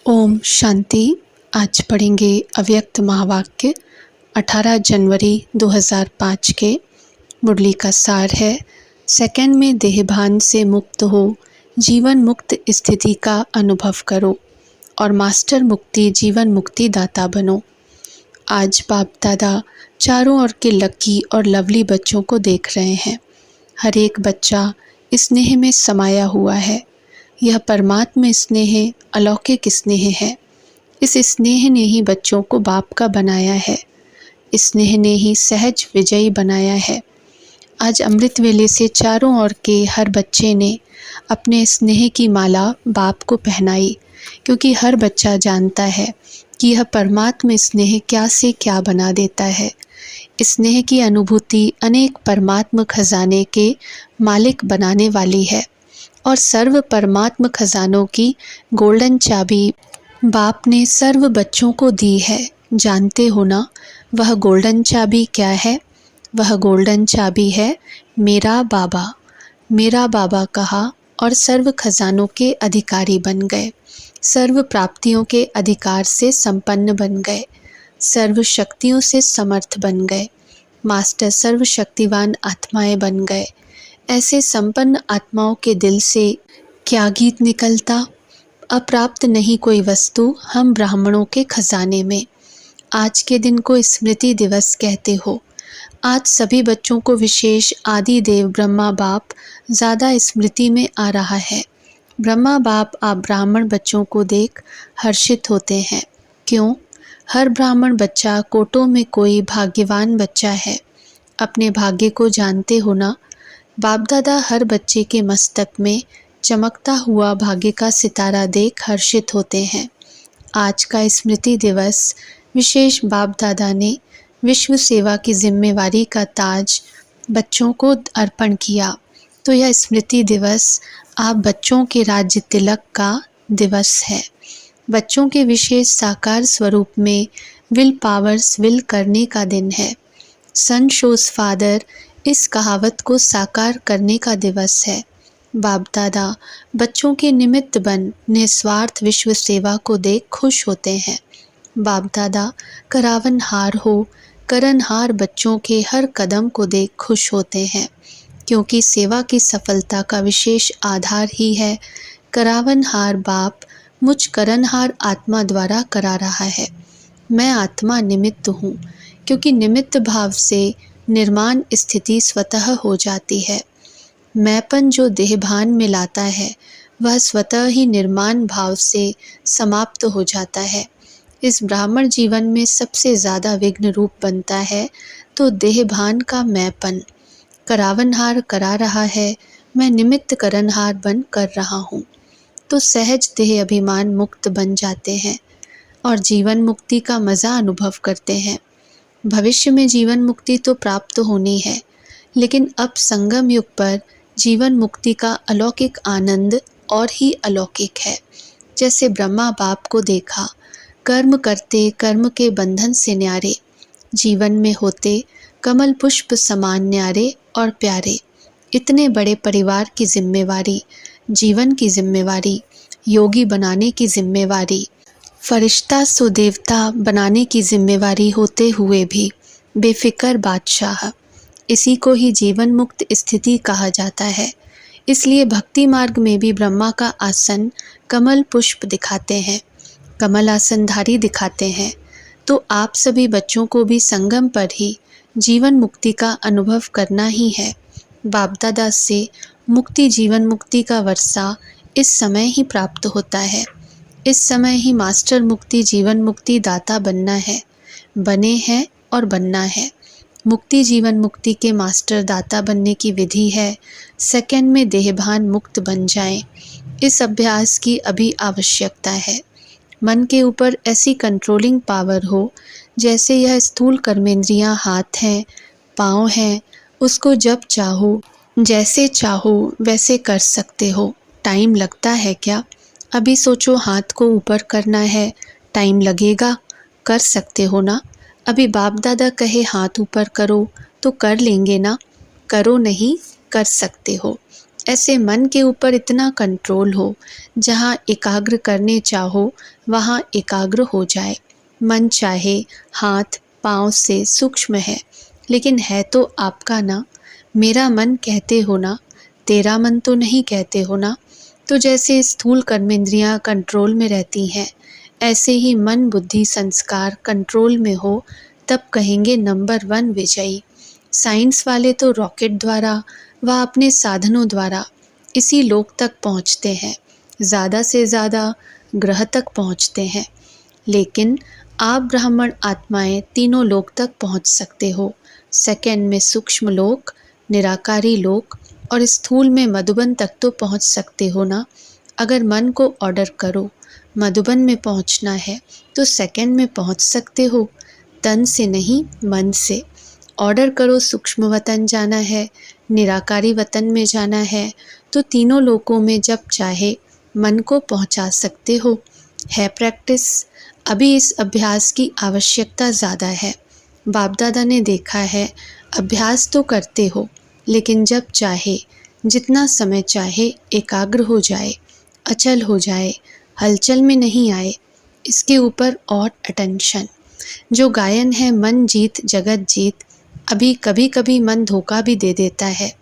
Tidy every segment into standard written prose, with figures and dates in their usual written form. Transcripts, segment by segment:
ओम शांति। आज पढ़ेंगे अव्यक्त महावाक्य 18 जनवरी 2005 के। मुरली का सार है, सेकंड में देहभान से मुक्त हो, जीवन मुक्त स्थिति का अनुभव करो और मास्टर मुक्ति जीवन मुक्ति दाता बनो। आज बाप दादा चारों ओर के लकी और लवली बच्चों को देख रहे हैं। हर एक बच्चा स्नेह में समाया हुआ है। यह परमात्मा स्नेह अलौकिक स्नेह है। इस स्नेह ने ही बच्चों को बाप का बनाया है। स्नेह ने ही सहज विजयी बनाया है। आज अमृत वेले से चारों ओर के हर बच्चे ने अपने स्नेह की माला बाप को पहनाई, क्योंकि हर बच्चा जानता है कि यह परमात्मा स्नेह क्या से क्या बना देता है। स्नेह की अनुभूति अनेक परमात्मा खजाने के मालिक बनाने वाली है और सर्व परमात्मा खजानों की गोल्डन चाबी बाप ने सर्व बच्चों को दी है। जानते हो ना वह गोल्डन चाबी क्या है? वह गोल्डन चाबी है मेरा बाबा। मेरा बाबा कहा और सर्व खजानों के अधिकारी बन गए, सर्व प्राप्तियों के अधिकार से संपन्न बन गए, सर्व शक्तियों से समर्थ बन गए, मास्टर सर्वशक्तिवान आत्माएं बन गए। ऐसे संपन्न आत्माओं के दिल से क्या गीत निकलता? अप्राप्त नहीं कोई वस्तु हम ब्राह्मणों के खजाने में। आज के दिन को स्मृति दिवस कहते हो। आज सभी बच्चों को विशेष आदि देव ब्रह्मा बाप ज़्यादा स्मृति में आ रहा है। ब्रह्मा बाप आप ब्राह्मण बच्चों को देख हर्षित होते हैं। क्यों? हर ब्राह्मण बच्चा कोटों में कोई भाग्यवान बच्चा है। अपने भाग्य को जानते हो ना? बाप दादा हर बच्चे के मस्तक में चमकता हुआ भाग्य का सितारा देख हर्षित होते हैं। आज का स्मृति दिवस विशेष बाप दादा ने विश्व सेवा की जिम्मेवारी का ताज बच्चों को अर्पण किया, तो यह स्मृति दिवस आप बच्चों के राज्य तिलक का दिवस है। बच्चों के विशेष साकार स्वरूप में विल पावर्स विल करने का दिन है। सन शोज फादर इस कहावत को साकार करने का दिवस है। बाप दादा बच्चों के निमित्त बन निस्वार्थ विश्व सेवा को देख खुश होते हैं। बाप दादा करावनहार हो, करनहार बच्चों के हर कदम को देख खुश होते हैं, क्योंकि सेवा की सफलता का विशेष आधार ही है करावनहार बाप मुझ करनहार आत्मा द्वारा करा रहा है। मैं आत्मा निमित्त हूँ, क्योंकि निमित्त भाव से निर्माण स्थिति स्वतः हो जाती है। मैंपन जो देहभान में लाता है वह स्वतः ही निर्माण भाव से समाप्त हो जाता है। इस ब्राह्मण जीवन में सबसे ज़्यादा विघ्न रूप बनता है तो देहभान का मैंपन। करावनहार करा रहा है, मैं निमित्त करनहार बन कर रहा हूँ, तो सहज देह अभिमान मुक्त बन जाते हैं और जीवन मुक्ति का मज़ा अनुभव करते हैं। भविष्य में जीवन मुक्ति तो प्राप्त होनी है, लेकिन अब संगम युग पर जीवन मुक्ति का अलौकिक आनंद और ही अलौकिक है। जैसे ब्रह्मा बाप को देखा, कर्म करते कर्म के बंधन से न्यारे, जीवन में होते कमल पुष्प समान न्यारे और प्यारे। इतने बड़े परिवार की जिम्मेवारी, जीवन की जिम्मेवारी, योगी बनाने की जिम्मेवारी, फरिश्ता सो देवता बनाने की जिम्मेवारी होते हुए भी बेफिक्र बादशाह, इसी को ही जीवन मुक्त स्थिति कहा जाता है। इसलिए भक्ति मार्ग में भी ब्रह्मा का आसन कमल पुष्प दिखाते हैं, कमल आसनधारी दिखाते हैं। तो आप सभी बच्चों को भी संगम पर ही जीवन मुक्ति का अनुभव करना ही है। बाप दादा से मुक्ति जीवन मुक्ति का वर्षा इस समय ही प्राप्त होता है। इस समय ही मास्टर मुक्ति जीवन मुक्ति दाता बनना है, बने हैं और बनना है। मुक्ति जीवन मुक्ति के मास्टर दाता बनने की विधि है सेकंड में देहभान मुक्त बन जाएं। इस अभ्यास की अभी आवश्यकता है। मन के ऊपर ऐसी कंट्रोलिंग पावर हो जैसे यह स्थूल कर्मेंद्रियां हाथ हैं, पाँव हैं, उसको जब चाहो जैसे चाहो वैसे कर सकते हो। टाइम लगता है क्या? अभी सोचो हाथ को ऊपर करना है, टाइम लगेगा? कर सकते हो ना? अभी बाप दादा कहे हाथ ऊपर करो तो कर लेंगे ना? करो नहीं, कर सकते हो। ऐसे मन के ऊपर इतना कंट्रोल हो, जहाँ एकाग्र करने चाहो वहाँ एकाग्र हो जाए। मन चाहे हाथ पाँव से सूक्ष्म है, लेकिन है तो आपका ना। मेरा मन कहते हो ना, तेरा मन तो नहीं कहते हो ना। तो जैसे स्थूल कर्मेंद्रियाँ कंट्रोल में रहती हैं, ऐसे ही मन बुद्धि संस्कार कंट्रोल में हो, तब कहेंगे नंबर 1 विजयी। साइंस वाले तो रॉकेट द्वारा व अपने साधनों द्वारा इसी लोक तक पहुंचते हैं, ज़्यादा से ज़्यादा ग्रह तक पहुंचते हैं, लेकिन आप ब्राह्मण आत्माएं तीनों लोक तक पहुंच सकते हो। सेकंड में सूक्ष्म लोक, निराकारी लोक और स्थूल में मधुबन तक तो पहुंच सकते हो ना। अगर मन को ऑर्डर करो, मधुबन में पहुंचना है तो सेकंड में पहुंच सकते हो, तन से नहीं मन से। ऑर्डर करो सूक्ष्म वतन जाना है, निराकारी वतन में जाना है, तो तीनों लोकों में जब चाहे मन को पहुंचा सकते हो। है प्रैक्टिस। अभी इस अभ्यास की आवश्यकता ज़्यादा है। बाप दादा ने देखा है, अभ्यास तो करते हो, लेकिन जब चाहे जितना समय चाहे एकाग्र हो जाए, अचल हो जाए, हलचल में नहीं आए, इसके ऊपर और अटेंशन। जो गायन है मन जीत जगत जीत, अभी कभी कभी मन धोखा भी दे देता है।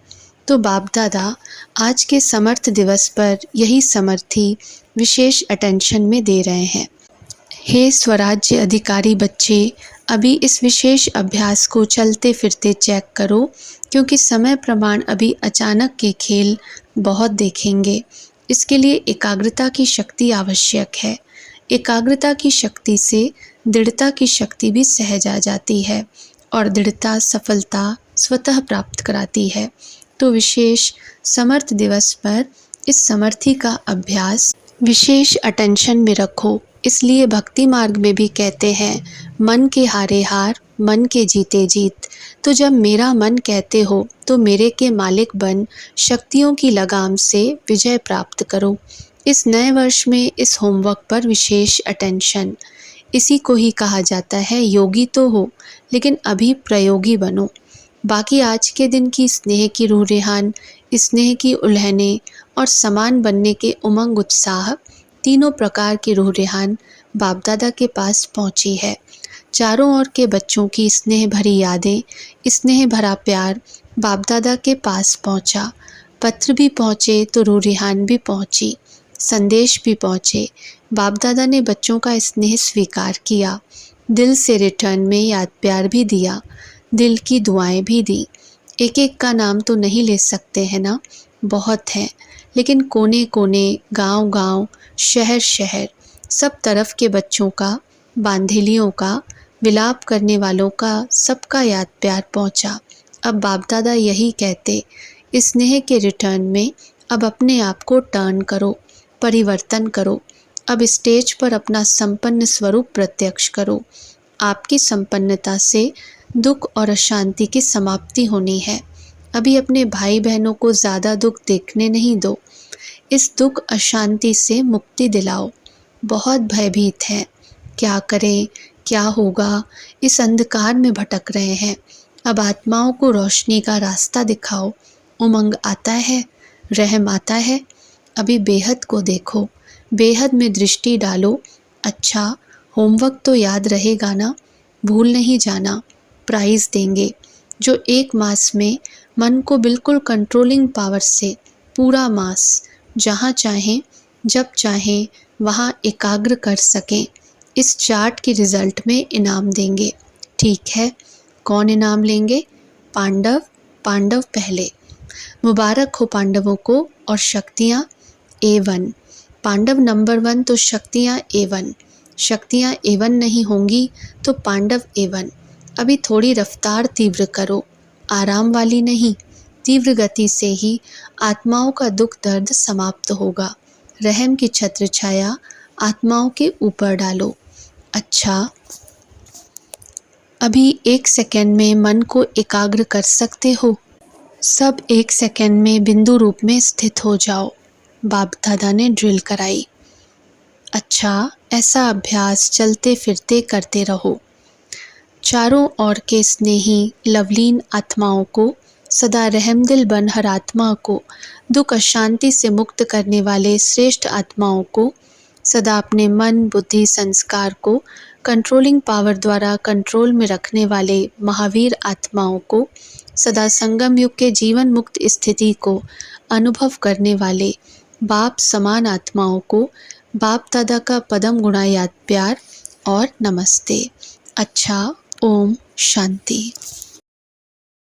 तो बाप दादा आज के समर्थ दिवस पर यही समर्थी विशेष अटेंशन में दे रहे हैं। हे स्वराज्य अधिकारी बच्चे, अभी इस विशेष अभ्यास को चलते फिरते चेक करो, क्योंकि समय प्रमाण अभी अचानक के खेल बहुत देखेंगे। इसके लिए एकाग्रता की शक्ति आवश्यक है। एकाग्रता की शक्ति से दृढ़ता की शक्ति भी सहज आ जाती है और दृढ़ता सफलता स्वतः प्राप्त कराती है। तो विशेष समर्थ दिवस पर इस समर्थी का अभ्यास विशेष अटेंशन में रखो। इसलिए भक्ति मार्ग में भी कहते हैं, मन के हारे हार मन के जीते जीत। तो जब मेरा मन कहते हो तो मेरे के मालिक बन शक्तियों की लगाम से विजय प्राप्त करो। इस नए वर्ष में इस होमवर्क पर विशेष अटेंशन। इसी को ही कहा जाता है योगी तो हो, लेकिन अभी प्रयोगी बनो। बाकी आज के दिन की स्नेह की रूह रेहान, स्नेह की उल्हने और समान बनने के उमंग उत्साह, तीनों प्रकार की रूह रेहान बाप दादा के पास पहुंची है। चारों ओर के बच्चों की स्नेह भरी यादें, स्नेह भरा प्यार बाप दादा के पास पहुंचा। पत्र भी पहुंचे तो रूह रेहान भी पहुंची, संदेश भी पहुंचे। बाप दादा ने बच्चों का स्नेह स्वीकार किया, दिल से रिटर्न में याद प्यार भी दिया, दिल की दुआएं भी दी। एक एक का नाम तो नहीं ले सकते हैं ना, बहुत हैं, लेकिन कोने कोने, गांव गांव, शहर शहर, सब तरफ के बच्चों का, बांधेलियों का, विलाप करने वालों का, सबका याद प्यार पहुंचा। अब बाप दादा यही कहते, स्नेह के रिटर्न में अब अपने आप को टर्न करो, परिवर्तन करो। अब स्टेज पर अपना संपन्न स्वरूप प्रत्यक्ष करो। आपकी संपन्नता से दुख और अशांति की समाप्ति होनी है। अभी अपने भाई बहनों को ज़्यादा दुख देखने नहीं दो। इस दुख अशांति से मुक्ति दिलाओ। बहुत भयभीत हैं, क्या करें, क्या होगा, इस अंधकार में भटक रहे हैं। अब आत्माओं को रोशनी का रास्ता दिखाओ। उमंग आता है, रहम आता है। अभी बेहद को देखो, बेहद में दृष्टि डालो। अच्छा, होमवर्क तो याद रहेगा ना, भूल नहीं जाना। प्राइज़ देंगे। जो 1 मास में मन को बिल्कुल कंट्रोलिंग पावर से पूरा मास जहाँ चाहें जब चाहें वहाँ एकाग्र कर सकें, इस चार्ट की रिज़ल्ट में इनाम देंगे। ठीक है, कौन इनाम लेंगे? पांडव। पांडव पहले। मुबारक हो पांडवों को। और शक्तियाँ A1। पांडव नंबर 1 तो शक्तियाँ A1। शक्तियाँ A1 नहीं होंगी तो पांडव A1। अभी थोड़ी रफ्तार तीव्र करो, आराम वाली नहीं, तीव्र गति से ही आत्माओं का दुख दर्द समाप्त होगा। रहम की छत्र छाया आत्माओं के ऊपर डालो। अच्छा, अभी 1 सेकंड में मन को एकाग्र कर सकते हो। सब 1 सेकंड में बिंदु रूप में स्थित हो जाओ। बाप दादा ने ड्रिल कराई। अच्छा, ऐसा अभ्यास चलते फिरते करते रहो। चारों ओर के स्नेही लवलीन आत्माओं को सदा रहमदिल बन हर आत्मा को, दुख अशांति से मुक्त करने वाले श्रेष्ठ आत्माओं को, सदा अपने मन बुद्धि संस्कार को कंट्रोलिंग पावर द्वारा कंट्रोल में रखने वाले महावीर आत्माओं को, सदा संगम युग के जीवन मुक्त स्थिति को अनुभव करने वाले बाप समान आत्माओं को बाप दादा का पदम गुणा याद प्यार और नमस्ते। अच्छा, ओम शांति।